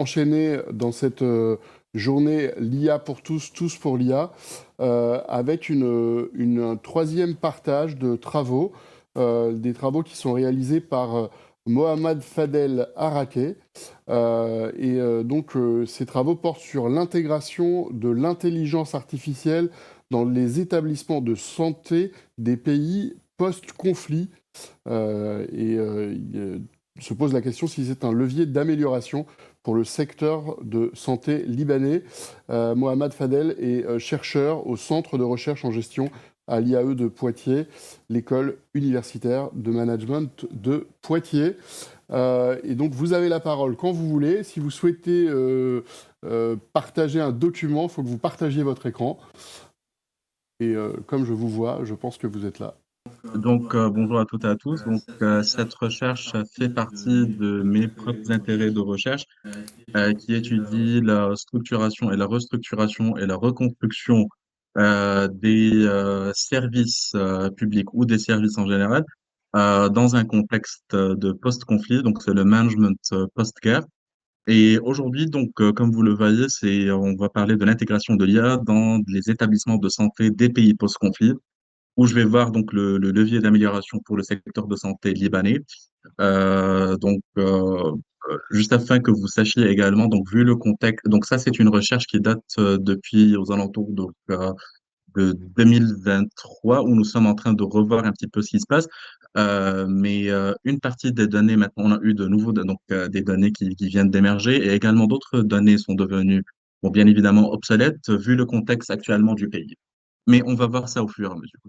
enchaîner dans cette journée l'IA pour tous, tous pour l'IA, avec un troisième partage de travaux, des travaux qui sont réalisés par Mohamed Fadel Harake. Ces travaux portent sur l'intégration de l'intelligence artificielle dans les établissements de santé des pays post-conflit. Il se pose la question si c'est un levier d'amélioration pour le secteur de santé libanais. Mohamed Fadel est chercheur au Centre de recherche en gestion à l'IAE de Poitiers, l'école universitaire de management de Poitiers. Et donc, vous avez la parole quand vous voulez. Si vous souhaitez partager un document, il faut que vous partagiez votre écran. Et comme je vous vois, je pense que vous êtes là. Bonjour à toutes et à tous. Cette recherche fait partie de mes propres intérêts de recherche qui étudie la structuration et la restructuration et la reconstruction des services publics ou des services en général dans un contexte de post-conflit. Donc, c'est le management post-guerre. Et aujourd'hui, comme vous le voyez, on va parler de l'intégration de l'IA dans les établissements de santé des pays post-conflit où je vais voir le levier d'amélioration pour le secteur de santé libanais. Juste afin que vous sachiez également, vu le contexte, donc ça c'est une recherche qui date depuis aux alentours de 2023 où nous sommes en train de revoir un petit peu ce qui se passe. Une partie des données, maintenant, on a eu de nouveaux, des données qui viennent d'émerger et également d'autres données sont devenues, bon, bien évidemment, obsolètes vu le contexte actuellement du pays. Mais on va voir ça au fur et à mesure.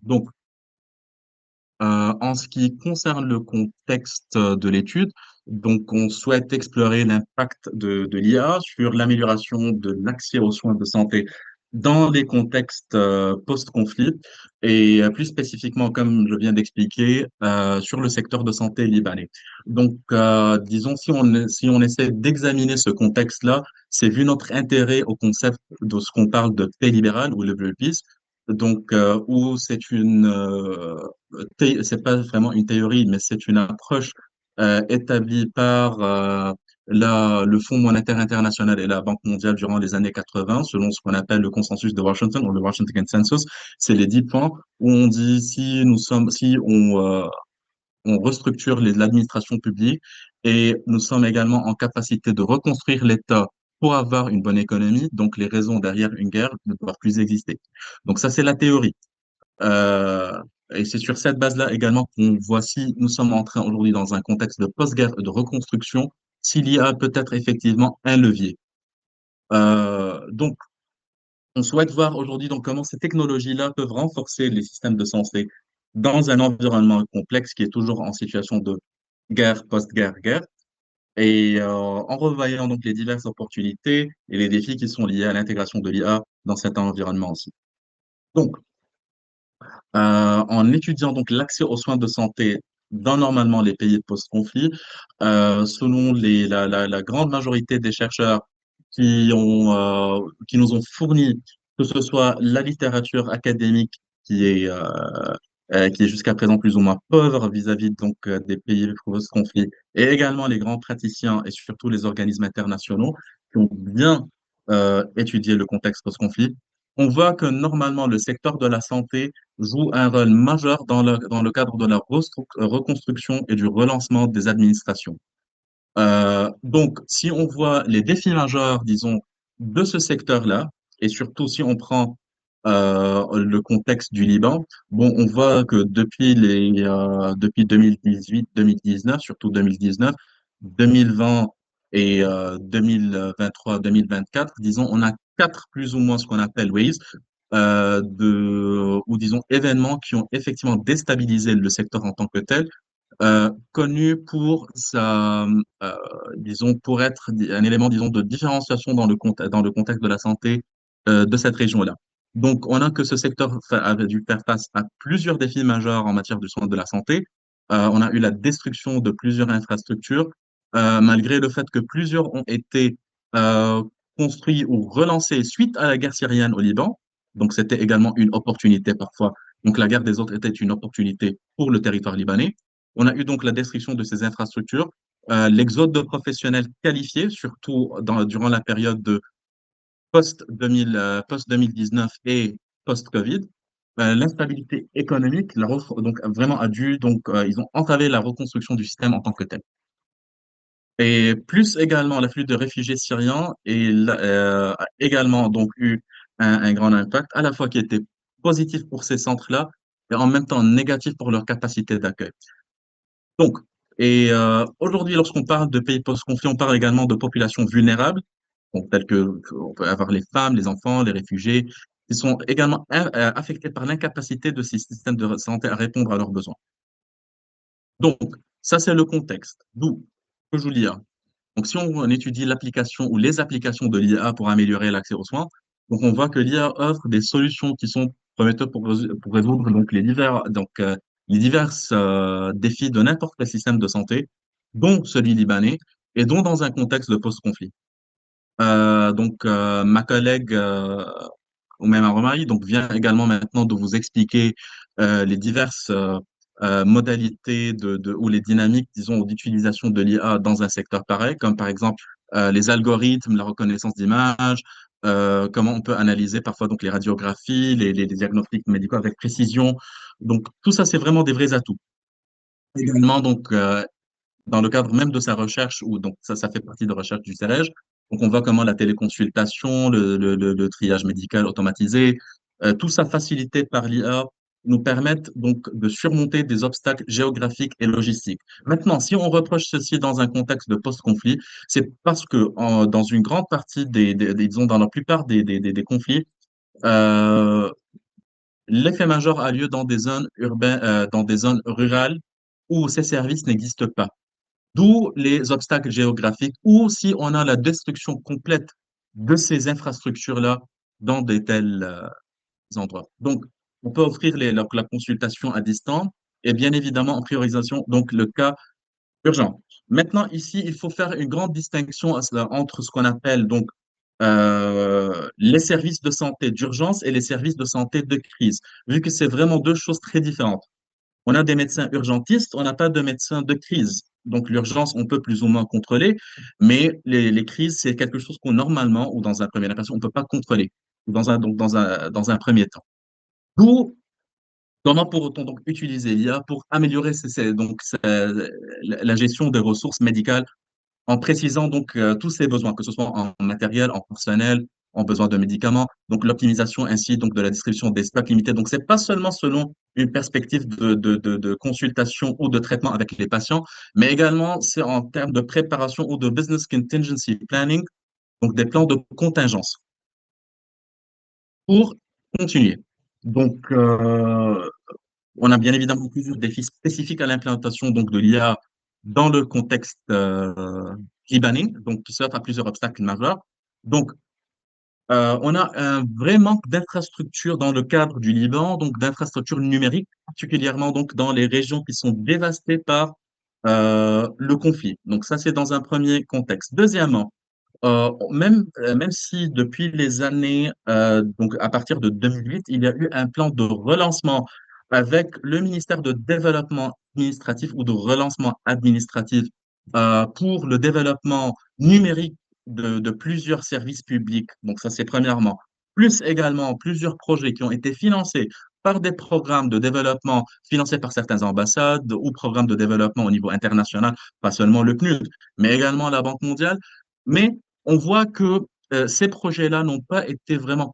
En ce qui concerne le contexte de l'étude, on souhaite explorer l'impact de l'IA sur l'amélioration de l'accès aux soins de santé dans les contextes post-conflit et plus spécifiquement, comme je viens d'expliquer, sur le secteur de santé libanais. Disons, si on essaie d'examiner ce contexte-là, c'est vu notre intérêt au concept de ce qu'on parle de paix libérale ou liberal peace, où c'est pas vraiment une théorie, mais c'est une approche établie par le Fonds monétaire international et la Banque mondiale durant les années 80, selon ce qu'on appelle le consensus de Washington ou le Washington Consensus. C'est les 10 points où on dit si on restructure l'administration publique et nous sommes également en capacité de reconstruire l'État pour avoir une bonne économie, donc les raisons derrière une guerre ne doivent plus exister. Donc ça, c'est la théorie. Euh, et c'est sur cette base-là également qu'on voit si nous sommes en train aujourd'hui dans un contexte de post-guerre et de reconstruction, s'il y a peut-être effectivement un levier. Donc, on souhaite voir aujourd'hui comment ces technologies-là peuvent renforcer les systèmes de santé dans un environnement complexe qui est toujours en situation de guerre, post-guerre, guerre, et en revoyant donc les diverses opportunités et les défis qui sont liés à l'intégration de l'IA dans cet environnement aussi. Donc, en étudiant donc l'accès aux soins de santé dans normalement les pays post-conflit, selon la grande majorité des chercheurs qui nous ont fourni, que ce soit la littérature académique qui est, euh, qui est jusqu'à présent plus ou moins pauvre vis-à-vis des pays post-conflit, et également les grands praticiens et surtout les organismes internationaux qui ont bien étudié le contexte post-conflit, on voit que normalement le secteur de la santé joue un rôle majeur dans le cadre de la reconstruction et du relancement des administrations. Si on voit les défis majeurs, disons, de ce secteur-là, et surtout si on prend le contexte du Liban, bon, on voit que depuis 2018, 2019, surtout 2019, 2020 et 2023, 2024, disons, on a quatre plus ou moins ce qu'on appelle waves ou disons événements qui ont effectivement déstabilisé le secteur en tant que tel, connu pour disons, pour être un élément, disons, de différenciation dans le contexte de la santé de cette région-là. Donc, on a que ce secteur avait dû faire face à plusieurs défis majeurs en matière de soins de la santé. On a eu la destruction de plusieurs infrastructures, malgré le fait que plusieurs ont été euh, construits ou relancés suite à la guerre syrienne au Liban. Donc, c'était également une opportunité parfois. Donc, la guerre des autres était une opportunité pour le territoire libanais. On a eu donc la destruction de ces infrastructures. l'exode de professionnels qualifiés, surtout durant la période de post-2019 et post-Covid. L'instabilité économique, donc vraiment a dû, donc ils ont entravé la reconstruction du système en tant que tel. Et plus également l'afflux de réfugiés syriens a également donc eu un grand impact, à la fois qui était positif pour ces centres-là et en même temps négatif pour leur capacité d'accueil. Donc, aujourd'hui, lorsqu'on parle de pays post-conflit, on parle également de populations vulnérables, donc telles que on peut avoir les femmes, les enfants, les réfugiés, qui sont également affectés par l'incapacité de ces systèmes de santé à répondre à leurs besoins. Donc, ça, c'est le contexte. D'où que je vous lis. Donc, si on étudie l'application ou les applications de l'IA pour améliorer l'accès aux soins, donc on voit que l'IA offre des solutions qui sont prometteuses pour résoudre donc les divers défis de n'importe quel système de santé, dont celui libanais, et dont dans un contexte de post-conflit. Ma collègue Oumaima Romari donc vient également maintenant de vous expliquer les diverses modalités ou les dynamiques, disons, d'utilisation de l'IA dans un secteur pareil, comme par exemple les algorithmes, la reconnaissance d'images, comment on peut analyser parfois donc les radiographies, les diagnostics médicaux avec précision. Donc tout ça, c'est vraiment des vrais atouts. Également, dans le cadre même de sa recherche, ou donc ça fait partie de recherche du CEREJ. Donc, on voit comment la téléconsultation, le triage médical automatisé, tout ça facilité par l'IA, nous permettent donc de surmonter des obstacles géographiques et logistiques. Maintenant, si on reproche ceci dans un contexte de post-conflit, c'est parce que dans une grande partie disons, dans la plupart des conflits, euh, l'effet majeur a lieu dans des zones urbaines, dans des zones rurales où ces services n'existent pas. D'où les obstacles géographiques, ou si on a la destruction complète de ces infrastructures-là dans de tels endroits. Donc, on peut offrir la consultation à distance et bien évidemment en priorisation, donc le cas urgent. Maintenant, ici, il faut faire une grande distinction entre ce qu'on appelle donc les services de santé d'urgence et les services de santé de crise, vu que c'est vraiment deux choses très différentes. On a des médecins urgentistes, on n'a pas de médecins de crise. Donc, l'urgence, on peut plus ou moins contrôler, mais les crises, c'est quelque chose qu'on normalement, ou dans un premier impression, on ne peut pas contrôler, dans un premier temps. D'où, comment pour-on donc utiliser l'IA pour améliorer la gestion des ressources médicales en précisant donc tous ces besoins, que ce soit en matériel, en personnel, en besoin de médicaments, donc l'optimisation ainsi donc de la distribution des stocks limités. Donc, c'est pas seulement selon une perspective de consultation ou de traitement avec les patients, mais également c'est en termes de préparation ou de business contingency planning, donc des plans de contingence pour continuer. Donc, on a bien évidemment plusieurs défis spécifiques à l'implantation donc de l'IA dans le contexte libanais, donc qui s'offre à plusieurs obstacles majeurs. Donc, on a un vrai manque d'infrastructures dans le cadre du Liban, donc d'infrastructures numériques, particulièrement donc dans les régions qui sont dévastées par le conflit. Donc ça, c'est dans un premier contexte. Deuxièmement, même si depuis les années, donc à partir de 2008, il y a eu un plan de relancement avec le ministère de Développement administratif ou de relancement administratif pour le développement numérique de plusieurs services publics. Donc ça, c'est premièrement. Plus également plusieurs projets qui ont été financés par des programmes de développement financés par certaines ambassades ou programmes de développement au niveau international, pas seulement le PNUD, mais également la Banque mondiale. Mais on voit que ces projets-là n'ont pas été vraiment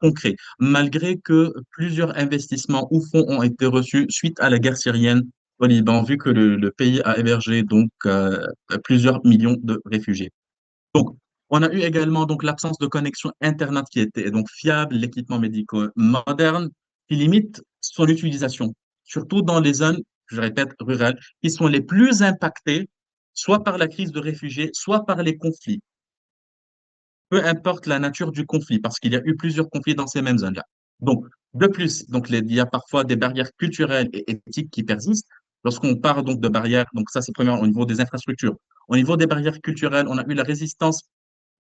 concrets, malgré que plusieurs investissements ou fonds ont été reçus suite à la guerre syrienne au Liban, vu que le pays a hébergé donc plusieurs millions de réfugiés. Donc, on a eu également donc l'absence de connexion Internet qui était donc fiable, l'équipement médical moderne qui limite son utilisation, surtout dans les zones, je répète, rurales, qui sont les plus impactées, soit par la crise de réfugiés, soit par les conflits. Peu importe la nature du conflit, parce qu'il y a eu plusieurs conflits dans ces mêmes zones-là. Donc, de plus, il y a parfois des barrières culturelles et éthiques qui persistent. Lorsqu'on parle donc de barrières, donc ça c'est premièrement au niveau des infrastructures. Au niveau des barrières culturelles, on a eu la résistance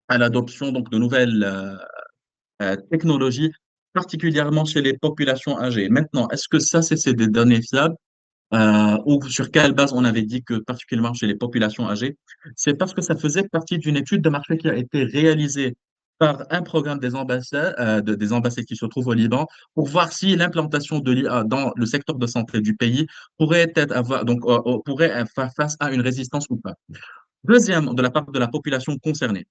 à l'adoption donc de nouvelles technologies, particulièrement chez les populations âgées. Maintenant, est-ce que ça, c'est des données fiables? ou sur quelle base on avait dit que particulièrement chez les populations âgées, c'est parce que ça faisait partie d'une étude de marché qui a été réalisée par un programme des ambassades qui se trouvent au Liban pour voir si l'implantation de l'IA dans le secteur de santé du pays pourrait faire face à une résistance ou pas. Deuxième, de la part de la population concernée.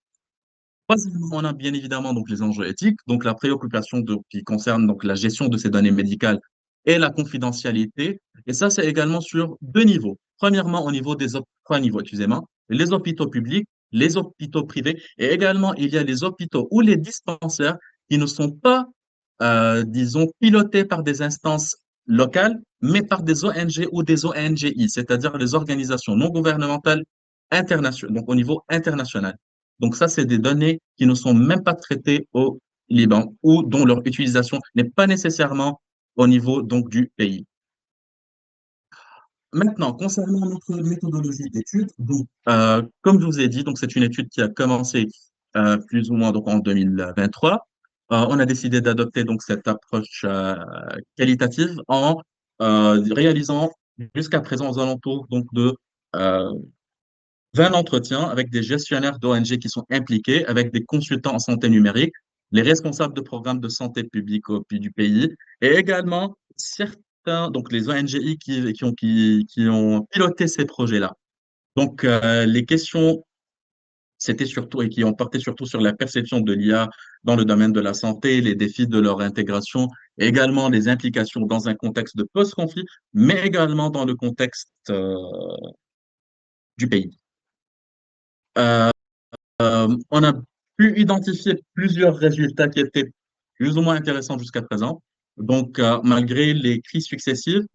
Troisièmement, on a bien évidemment donc les enjeux éthiques, donc la préoccupation qui concerne donc la gestion de ces données médicales et la confidentialité. Et ça, c'est également sur deux niveaux. Premièrement, au niveau trois niveaux, excusez-moi, les hôpitaux publics, les hôpitaux privés, et également il y a les hôpitaux ou les dispensaires qui ne sont pas, disons, pilotés par des instances locales, mais par des ONG ou des ONGI, c'est-à-dire les organisations non gouvernementales internationales, donc au niveau international. Donc ça, c'est des données qui ne sont même pas traitées au Liban ou dont leur utilisation n'est pas nécessairement au niveau donc du pays. Maintenant, concernant notre méthodologie d'étude, donc, comme je vous ai dit, donc c'est une étude qui a commencé plus ou moins donc en 2023. On a décidé d'adopter donc cette approche qualitative en réalisant jusqu'à présent aux alentours donc de euh, 20 entretiens avec des gestionnaires d'ONG qui sont impliqués, avec des consultants en santé numérique, les responsables de programmes de santé publique du pays, et également certains, donc les ONGI qui ont piloté ces projets-là. Donc, les questions, c'était surtout, et qui ont porté surtout sur la perception de l'IA dans le domaine de la santé, les défis de leur intégration, et également les implications dans un contexte de post-conflit, mais également dans le contexte du pays. Euh, on a pu identifier plusieurs résultats qui étaient plus ou moins intéressants jusqu'à présent. Donc, malgré les crises successives,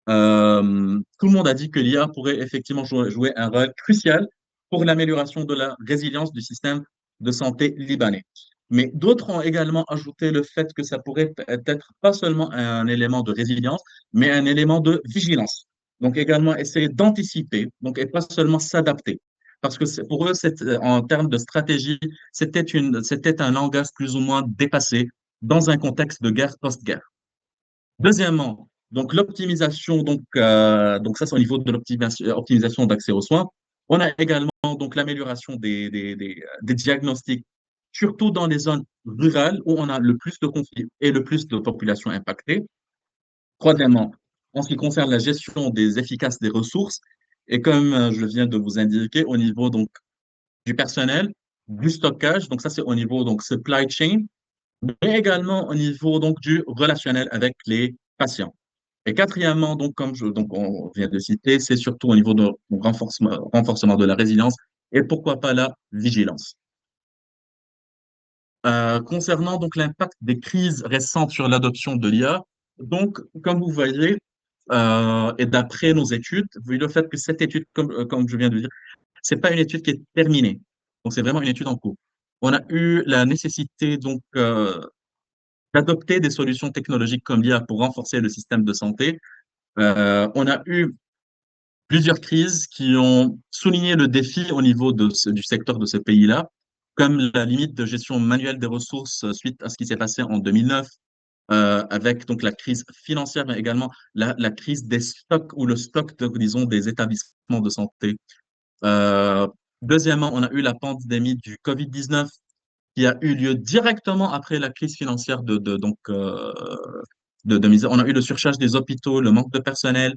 tout le monde a dit que l'IA pourrait effectivement jouer un rôle crucial pour l'amélioration de la résilience du système de santé libanais. Mais d'autres ont également ajouté le fait que ça pourrait être pas seulement un élément de résilience, mais un élément de vigilance. Donc également essayer d'anticiper, donc et pas seulement s'adapter. Parce que pour eux, en termes de stratégie, c'était un langage plus ou moins dépassé dans un contexte de guerre post-guerre. Deuxièmement, donc l'optimisation, donc ça c'est au niveau de l'optimisation d'accès aux soins. On a également donc l'amélioration des diagnostics, surtout dans les zones rurales où on a le plus de conflits et le plus de populations impactées. Troisièmement, en ce qui concerne la gestion des efficaces des ressources, et comme je viens de vous indiquer, au niveau donc du personnel, du stockage, donc ça c'est au niveau donc supply chain, mais également au niveau donc du relationnel avec les patients. Et quatrièmement, donc donc on vient de citer, c'est surtout au niveau de renforcement de la résilience et pourquoi pas la vigilance. Concernant donc l'impact des crises récentes sur l'adoption de l'IA, donc comme vous voyez, et d'après nos études, vu le fait que cette étude, comme je viens de dire, c'est pas une étude qui est terminée. Donc, c'est vraiment une étude en cours. On a eu la nécessité donc d'adopter des solutions technologiques comme l'IA pour renforcer le système de santé. On a eu plusieurs crises qui ont souligné le défi au niveau du secteur de ce pays-là, comme la limite de gestion manuelle des ressources suite à ce qui s'est passé en 2009, avec donc la crise financière, mais également la crise des stocks ou le stock, disons, des établissements de santé. Euh, Deuxièmement, on a eu la pandémie du Covid-19 qui a eu lieu directement après la crise financière de misère. On a eu le surcharge des hôpitaux, le manque de personnel.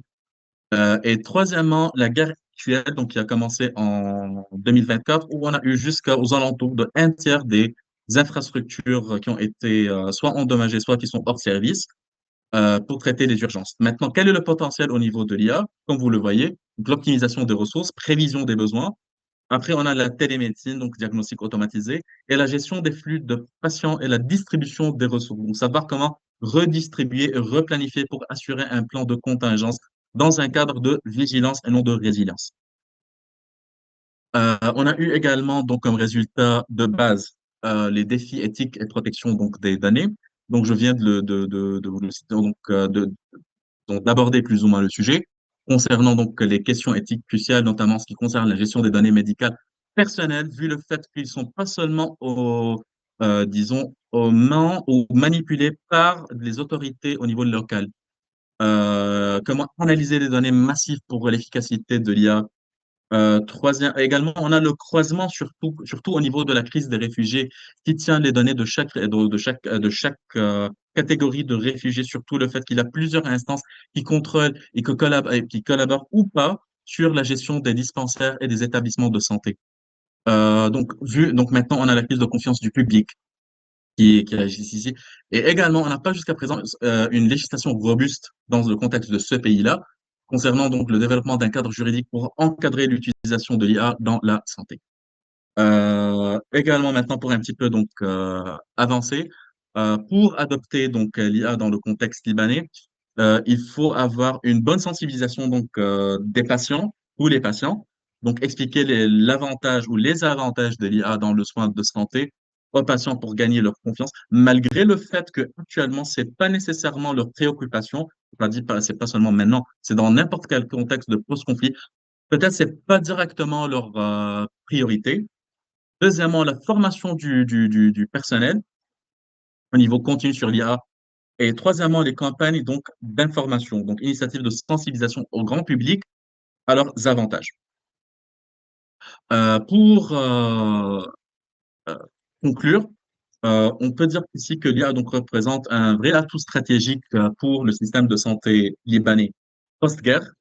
Et troisièmement, la guerre actuelle, donc qui a commencé en 2024, où on a eu jusqu'aux alentours de un tiers des infrastructures qui ont été soit endommagées, soit qui sont hors service pour traiter les urgences. Maintenant, quel est le potentiel au niveau de l'IA? Comme vous le voyez, donc l'optimisation des ressources, prévision des besoins. Après, on a la télémédecine, donc diagnostic automatisé, et la gestion des flux de patients et la distribution des ressources. Donc, savoir comment redistribuer et replanifier pour assurer un plan de contingence dans un cadre de vigilance et non de résilience. On a eu également donc comme résultat de base les défis éthiques et protection donc des données. Donc je viens de vous le citer, donc d'aborder plus ou moins le sujet concernant donc les questions éthiques cruciales, notamment en ce qui concerne la gestion des données médicales personnelles, vu le fait qu'ils sont pas seulement disons aux mains ou manipulés par les autorités au niveau local, comment analyser les données massives pour l'efficacité de l'IA. Troisième, également, on a le croisement surtout au niveau de la crise des réfugiés qui tient les données de chaque catégorie de réfugiés, surtout le fait qu'il y a plusieurs instances qui contrôlent et qui collaborent ou pas sur la gestion des dispensaires et des établissements de santé. Donc maintenant, on a la crise de confiance du public qui agit ici. Et également, on n'a pas jusqu'à présent une législation robuste dans le contexte de ce pays-là, concernant donc le développement d'un cadre juridique pour encadrer l'utilisation de l'IA dans la santé. Également maintenant, pour un petit peu donc avancer, pour adopter donc l'IA dans le contexte libanais, il faut avoir une bonne sensibilisation donc des patients ou les patients, donc expliquer l'avantage ou les avantages de l'IA dans le soin de santé aux patients pour gagner leur confiance, malgré le fait que actuellement c'est pas nécessairement leur préoccupation. C'est pas seulement maintenant, c'est dans n'importe quel contexte de post-conflit. Peut-être c'est pas directement leur priorité. Deuxièmement, la formation du personnel au niveau continu sur l'IA. Et troisièmement, les campagnes donc d'information, donc initiatives de sensibilisation au grand public à leurs avantages. Pour euh, conclure, on peut dire ici que l'IA donc représente un vrai atout stratégique pour le système de santé libanais post-guerre.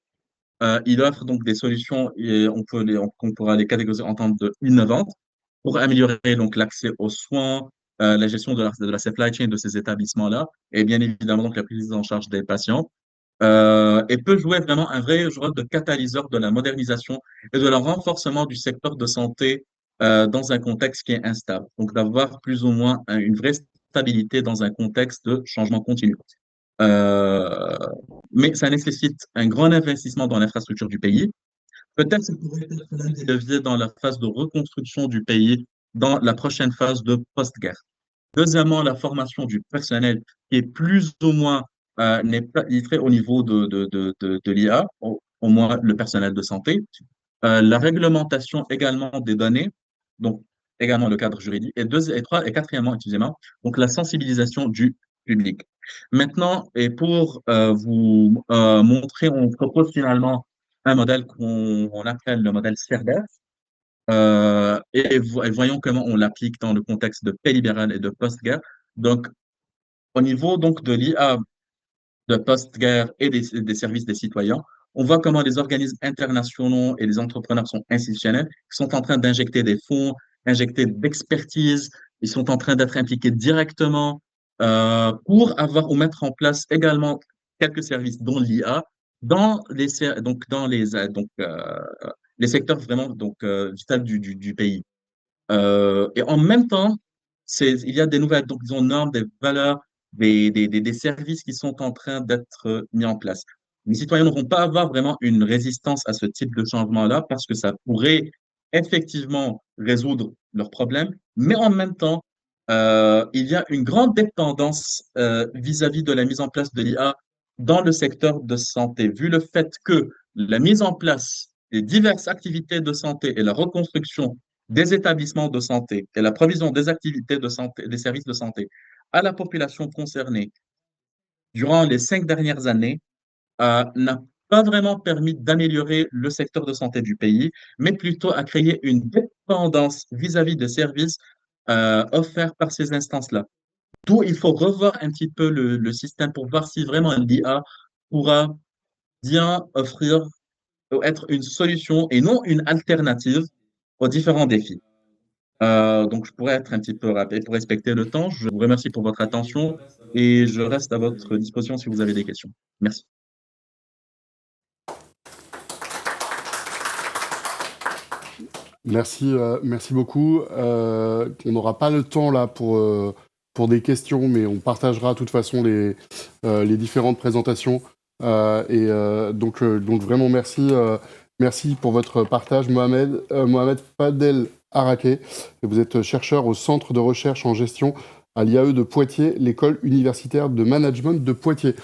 Il offre donc des solutions et on pourra les catégoriser en tant innovantes pour améliorer donc l'accès aux soins, la gestion de la supply chain de ces établissements-là et bien évidemment donc la prise en charge des patients. Et peut jouer vraiment un vrai rôle de catalyseur de la modernisation et de le renforcement du secteur de santé dans un contexte qui est instable. Donc d'avoir plus ou moins une vraie stabilité dans un contexte de changement continu. Euh, mais ça nécessite un grand investissement dans l'infrastructure du pays. Peut-être que ça pourrait être l'un des leviers dans la phase de reconstruction du pays dans la prochaine phase de post-guerre. Deuxièmement, la formation du personnel qui est plus ou moins n'est pas illettré au niveau de l'IA, au moins le personnel de santé. La réglementation également des données, donc également le cadre juridique. Et quatrièmement, excusez-moi, donc la sensibilisation du public. Maintenant, et pour vous montrer, on propose finalement un modèle qu'on appelle le modèle CERDEF. Et voyons comment on l'applique dans le contexte de paix libéral et de post-guerre. Donc, au niveau donc de l'IA de post-guerre et des services des citoyens, on voit comment les organismes internationaux et les entrepreneurs sont institutionnels, qui sont en train d'injecter des fonds, injecter d'expertise, ils sont en train d'être impliqués directement pour avoir ou mettre en place également quelques services, dont l'IA, les secteurs vraiment vitaux du pays. Et en même temps, il y a des nouvelles donc, disons, normes, des valeurs, des services qui sont en train d'être mis en place. Les citoyens ne vont pas avoir vraiment une résistance à ce type de changement-là parce que ça pourrait effectivement résoudre leurs problèmes, mais en même temps, il y a une grande dépendance vis-à-vis de la mise en place de l'IA dans le secteur de santé, vu le fait que la mise en place des diverses activités de santé et la reconstruction des établissements de santé et la provision des activités de santé, des services de santé à la population concernée durant les 5 dernières années n'a pas vraiment permis d'améliorer le secteur de santé du pays, mais plutôt à créer une dépendance vis-à-vis des services offerts par ces instances-là. D'où il faut revoir un petit peu le système pour voir si vraiment l'IA pourra bien offrir ou être une solution et non une alternative aux différents défis. Donc, je pourrais être un petit peu rapide pour respecter le temps. Je vous remercie pour votre attention et je reste à votre disposition si vous avez des questions. Merci. Merci beaucoup. On n'aura pas le temps là pour des questions, mais on partagera de toute façon les différentes présentations. Donc vraiment merci pour votre partage, Mohamed Fadel Araké. Vous êtes chercheur au Centre de recherche en gestion à l'IAE de Poitiers, l'école universitaire de management de Poitiers.